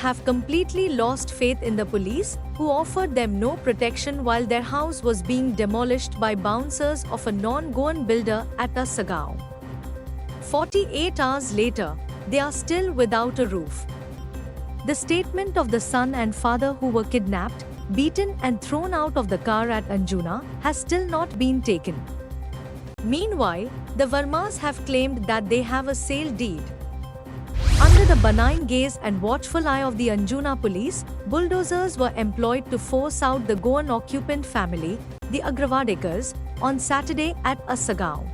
have completely lost faith in the police, who offered them no protection while their house was being demolished by bouncers of a non-Goan builder at Asagaon. 48 hours later, they are still without a roof. The statement of the son and father who were kidnapped, beaten and thrown out of the car at Anjuna has still not been taken. Meanwhile, the Vermas have claimed that they have a sale deed. Under the benign gaze and watchful eye of the Anjuna police, bulldozers were employed to force out the Goan occupant family, the Agrawalekars, on Saturday at Asagaon.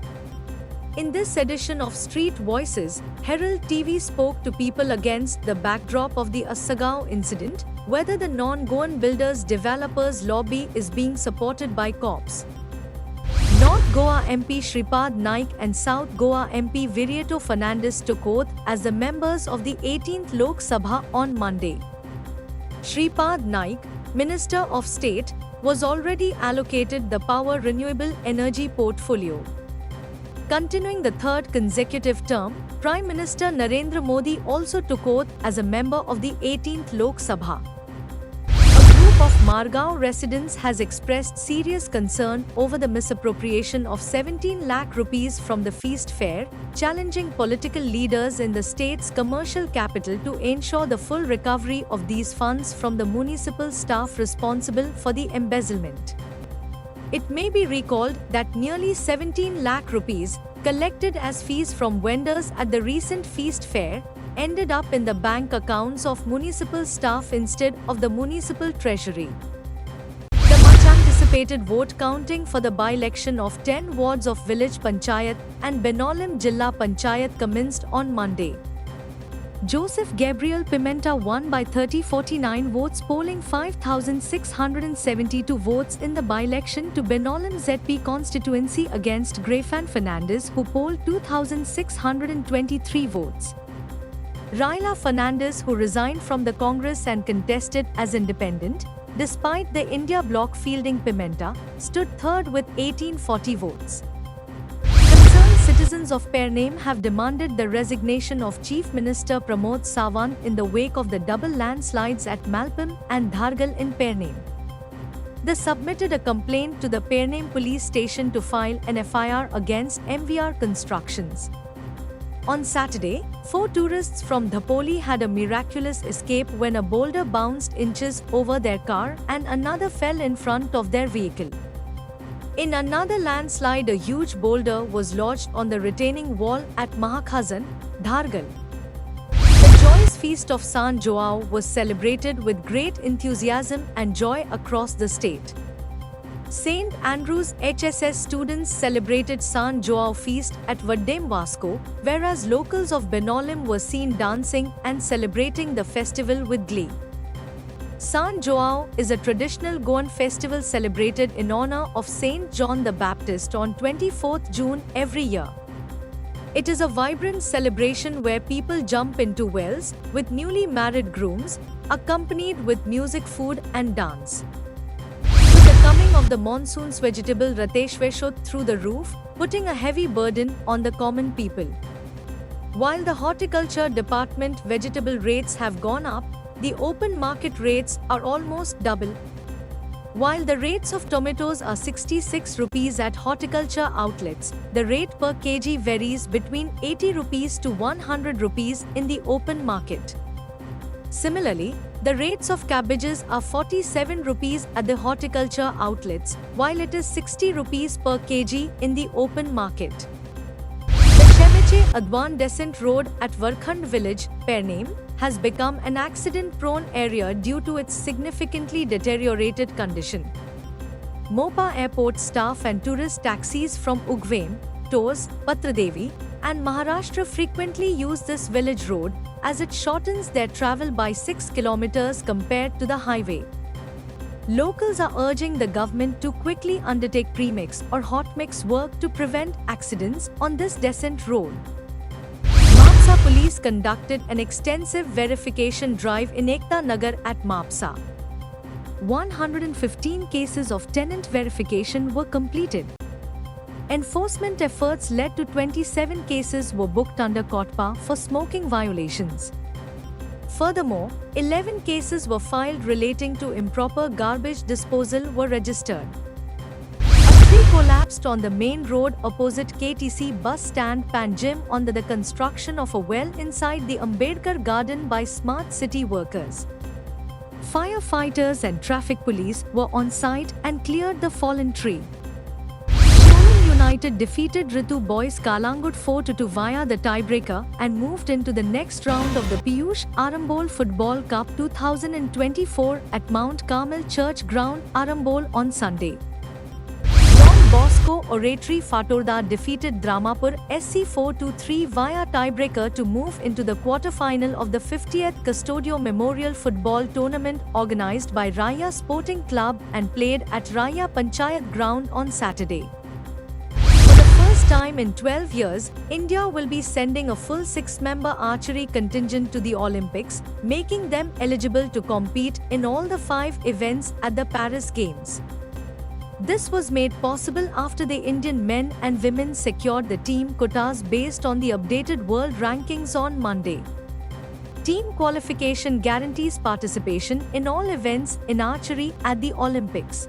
In this edition of Street Voices, Herald TV spoke to people against the backdrop of the Asagaon incident, whether the non-Goan builders developers lobby is being supported by cops. North Goa MP Shripad Naik and South Goa MP Virieto Fernandes took oath as the members of the 18th Lok Sabha on Monday. Shripad Naik, Minister of State, was already allocated the power renewable energy portfolio. Continuing the third consecutive term, Prime Minister Narendra Modi also took oath as a member of the 18th Lok Sabha. A group of Margao residents has expressed serious concern over the misappropriation of 17 lakh rupees from the feast fair, challenging political leaders in the state's commercial capital to ensure the full recovery of these funds from the municipal staff responsible for the embezzlement. It may be recalled that nearly 17 lakh rupees, collected as fees from vendors at the recent feast fair, ended up in the bank accounts of municipal staff instead of the municipal treasury. The much-anticipated vote counting for the by-election of 10 wards of Village Panchayat and Benolim Jilla Panchayat commenced on Monday. Joseph Gabriel Pimenta won by 3049 votes, polling 5,672 votes in the by-election to Benolim ZP constituency against Grayfan Fernandes, who polled 2,623 votes. Raila Fernandes, who resigned from the Congress and contested as independent, despite the India bloc fielding Pimenta, stood third with 1840 votes. Citizens of Pernem have demanded the resignation of Chief Minister Pramod Sawant in the wake of the double landslides at Malpam and Dhargal in Pernem. They submitted a complaint to the Pernem police station to file an FIR against MVR Constructions. On Saturday, 4 tourists from Dhapoli had a miraculous escape when a boulder bounced inches over their car and another fell in front of their vehicle. In another landslide, a huge boulder was lodged on the retaining wall at Mahakhazan, Dhargal. The joyous feast of San Joao was celebrated with great enthusiasm and joy across the state. St. Andrews HSS students celebrated San Joao feast at Vaddem Vasco, whereas locals of Benolim were seen dancing and celebrating the festival with glee. San Joao is a traditional Goan festival celebrated in honor of Saint John the Baptist on 24th June every year. It is a vibrant celebration where people jump into wells with newly married grooms, accompanied with music, food and dance. With the coming of the monsoons, vegetable Rateshwar shot through the roof, putting a heavy burden on the common people. While the horticulture department vegetable rates have gone up, the open market rates are almost double. While the rates of tomatoes are 66 rupees at horticulture outlets, the rate per kg varies between 80 rupees to 100 rupees in the open market. Similarly, the rates of cabbages are 47 rupees at the horticulture outlets, while it is 60 rupees per kg in the open market. The Shemeche Adwan Descent Road at Varkhand Village, Pernem, has become an accident-prone area due to its significantly deteriorated condition. Mopa Airport staff and tourist taxis from Ugvem, Tours, Patradevi, and Maharashtra frequently use this village road, as it shortens their travel by 6 kilometers compared to the highway. Locals are urging the government to quickly undertake premix or hot mix work to prevent accidents on this descent road. Maapsa police conducted an extensive verification drive in Ekta Nagar at Maapsa. 115 cases of tenant verification were completed. Enforcement efforts led to 27 cases were booked under Kotpa for smoking violations. Furthermore, 11 cases were filed relating to improper garbage disposal were registered. A tree collapsed on the main road opposite KTC bus stand Panjim on the construction of a well inside the Ambedkar Garden by Smart City workers. Firefighters and traffic police were on site and cleared the fallen tree. Sholing United defeated Ritu Boys Kalangut 4-2 via the tiebreaker and moved into the next round of the Piyush Arambol Football Cup 2024 at Mount Carmel Church Ground, Arambol on Sunday. Don Bosco Oratory Fatorda defeated Dramapur SC 4-3 via tiebreaker to move into the quarter-final of the 50th Custodio Memorial Football Tournament organized by Raya Sporting Club and played at Raya Panchayat Ground on Saturday. For the first time in 12 years, India will be sending a full 6-member archery contingent to the Olympics, making them eligible to compete in all the 5 events at the Paris Games. This was made possible after the Indian men and women secured the team quotas based on the updated world rankings on Monday. Team qualification guarantees participation in all events in archery at the Olympics.